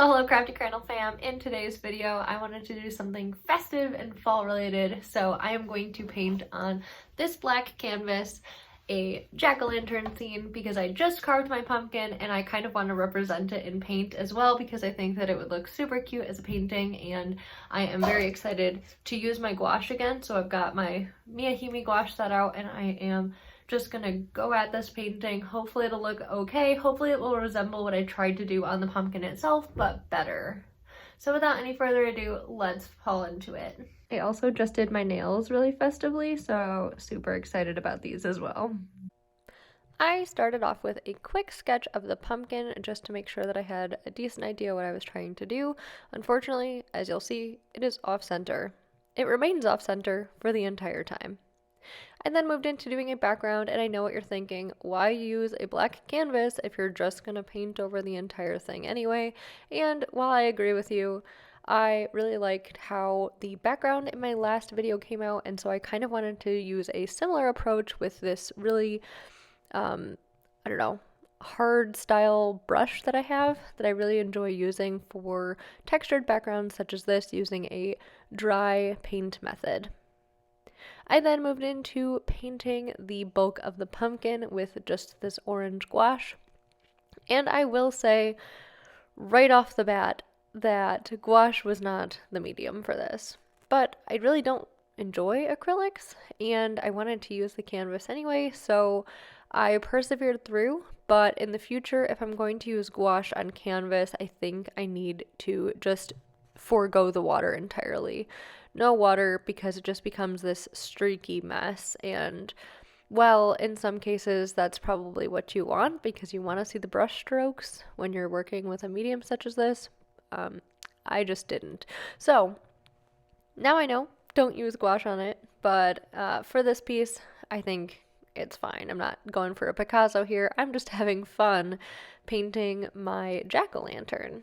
Hello Crafty Crandall fam. In today's video I wanted to do something festive and fall related, so I am going to paint on this black canvas a jack-o'-lantern scene because I just carved my pumpkin and I kind of want to represent it in paint as well because I think that it would look super cute as a painting, and I am very excited to use my gouache again. So I've got my Miyahime gouache set out and I am just gonna go at this painting. Hopefully it'll look okay. Hopefully it will resemble what I tried to do on the pumpkin itself, but better. So without any further ado, let's fall into it. I also just did my nails really festively, so super excited about these as well. I started off with a quick sketch of the pumpkin just to make sure that I had a decent idea what I was trying to do. Unfortunately, as you'll see, it is off-center. It remains off-center for the entire time. I then moved into doing a background, and I know what you're thinking. Why use a black canvas if you're just going to paint over the entire thing anyway? And while I agree with you, I really liked how the background in my last video came out, and so I kind of wanted to use a similar approach with this really, I don't know, hard style brush that I have that I really enjoy using for textured backgrounds such as this, using a dry paint method. I then moved into painting the bulk of the pumpkin with just this orange gouache. And I will say right off the bat that gouache was not the medium for this. But I really don't enjoy acrylics, and I wanted to use the canvas anyway, so I persevered through. But in the future, if I'm going to use gouache on canvas, I think I need to just forego the water entirely. No water, because it just becomes this streaky mess, and well, in some cases that's probably what you want because you want to see the brush strokes when you're working with a medium such as this. I just didn't. So now I know, don't use gouache on it, but for this piece I think it's fine. I'm not going for a Picasso here. I'm just having fun painting my jack-o'-lantern.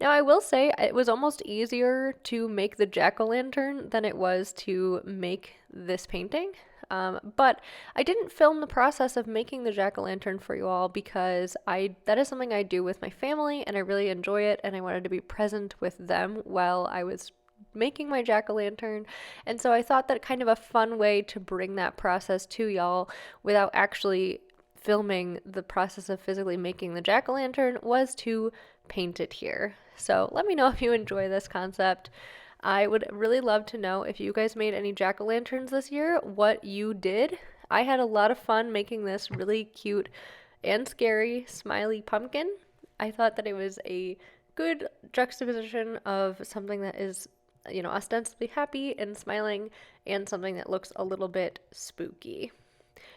Now, I will say it was almost easier to make the jack-o'-lantern than it was to make this painting. But I didn't film the process of making the jack-o'-lantern for you all because that is something I do with my family and I really enjoy it, and I wanted to be present with them while I was making my jack-o'-lantern. And so I thought that kind of a fun way to bring that process to y'all without actually filming the process of physically making the jack-o'-lantern was to paint it here. So let me know if you enjoy this concept. I would really love to know if you guys made any jack-o'-lanterns this year, what you did. I had a lot of fun making this really cute and scary smiley pumpkin. I thought that it was a good juxtaposition of something that is, you know, ostensibly happy and smiling and something that looks a little bit spooky.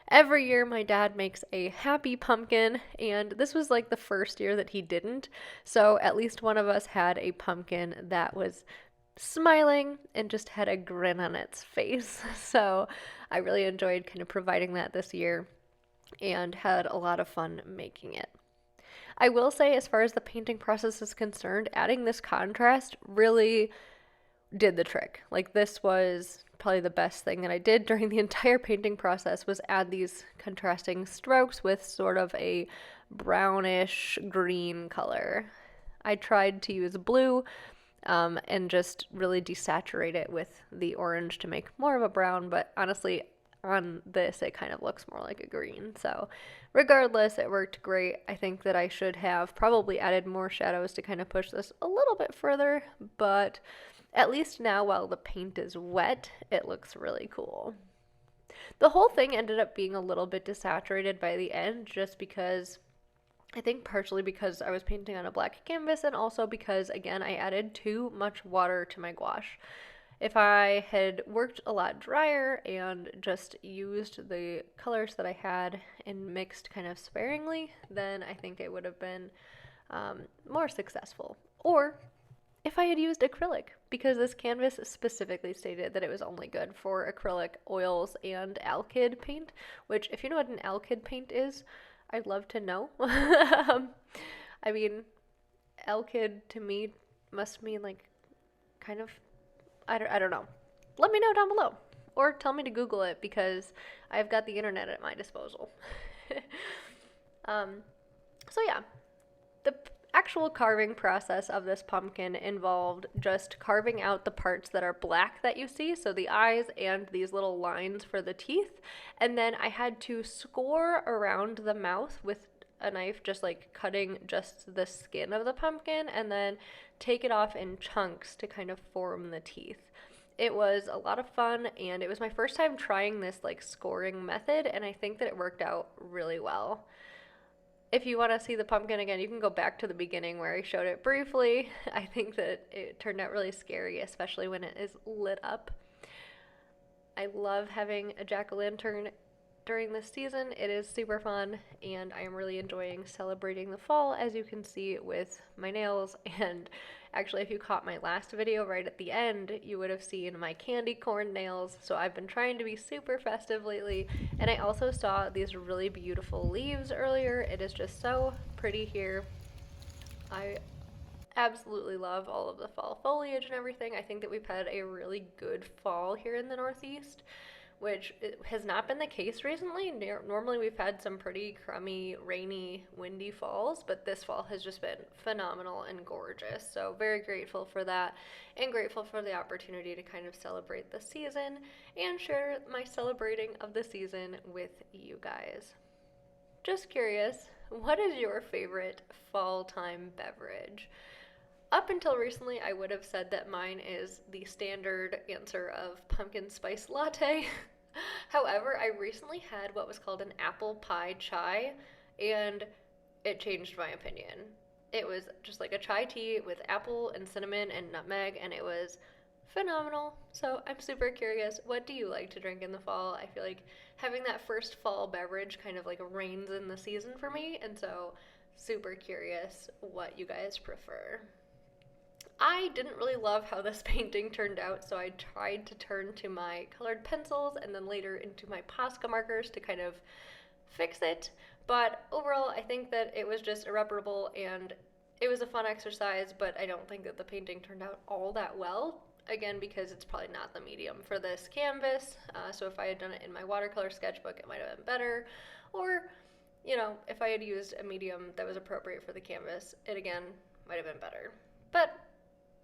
Every year my dad makes a happy pumpkin, and this was like the first year that he didn't, so at least one of us had a pumpkin that was smiling and just had a grin on its face. So I really enjoyed kind of providing that this year and had a lot of fun making it. I will say, as far as the painting process is concerned, adding this contrast really did the trick. Like, this was probably the best thing that I did during the entire painting process, was add these contrasting strokes with sort of a brownish green color. I tried to use blue and just really desaturate it with the orange to make more of a brown, but honestly on this it kind of looks more like a green. So regardless, it worked great. I think that I should have probably added more shadows to kind of push this a little bit further, but at least now, while the paint is wet, it looks really cool. The whole thing ended up being a little bit desaturated by the end, just because, I think partially because I was painting on a black canvas, and also because, again, I added too much water to my gouache. If I had worked a lot drier and just used the colors that I had and mixed kind of sparingly, then I think it would have been more successful. Or if I had used acrylic, because this canvas specifically stated that it was only good for acrylic, oils, and alkyd paint, which, if you know what an alkyd paint is, I'd love to know. I mean, alkyd to me must mean like kind of, I don't know. Let me know down below, or tell me to Google it because I've got the internet at my disposal. So yeah, the actual carving process of this pumpkin involved just carving out the parts that are black that you see, so the eyes and these little lines for the teeth, and then I had to score around the mouth with a knife, just like cutting just the skin of the pumpkin, and then take it off in chunks to kind of form the teeth. It was a lot of fun, and it was my first time trying this like scoring method, and I think that it worked out really well. If you want to see the pumpkin again, you can go back to the beginning where I showed it briefly. I think that it turned out really scary, especially when it is lit up. I love having a jack-o'-lantern during this season. It is super fun, and I am really enjoying celebrating the fall, as you can see with my nails. And actually, if you caught my last video right at the end, you would have seen my candy corn nails. So I've been trying to be super festive lately, and I also saw these really beautiful leaves earlier. It is just so pretty here. I absolutely love all of the fall foliage and everything. I think that we've had a really good fall here in the Northeast, which has not been the case recently. Normally we've had some pretty crummy, rainy, windy falls, but this fall has just been phenomenal and gorgeous. So very grateful for that, and grateful for the opportunity to kind of celebrate the season and share my celebrating of the season with you guys. Just curious, what is your favorite fall time beverage? Up until recently, I would have said that mine is the standard answer of pumpkin spice latte. However, I recently had what was called an apple pie chai, and it changed my opinion. It was just like a chai tea with apple and cinnamon and nutmeg, and it was phenomenal. So I'm super curious, what do you like to drink in the fall? I feel like having that first fall beverage kind of like reigns in the season for me, and so super curious what you guys prefer. I didn't really love how this painting turned out, so I tried to turn to my colored pencils and then later into my Posca markers to kind of fix it. But overall, I think that it was just irreparable, and it was a fun exercise, but I don't think that the painting turned out all that well. Again, because it's probably not the medium for this canvas, so if I had done it in my watercolor sketchbook, it might have been better. Or, you know, if I had used a medium that was appropriate for the canvas, it again might have been better. But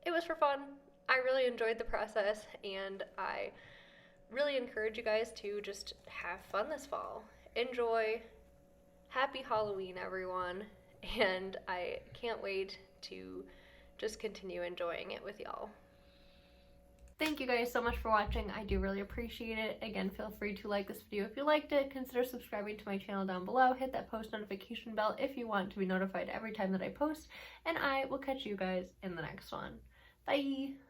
it was for fun. I really enjoyed the process, and I really encourage you guys to just have fun this fall. Enjoy. Happy Halloween, everyone, and I can't wait to just continue enjoying it with y'all. Thank you guys so much for watching. I do really appreciate it. Again, feel free to like this video if you liked it. Consider subscribing to my channel down below. Hit that post notification bell if you want to be notified every time that I post, and I will catch you guys in the next one. Bye!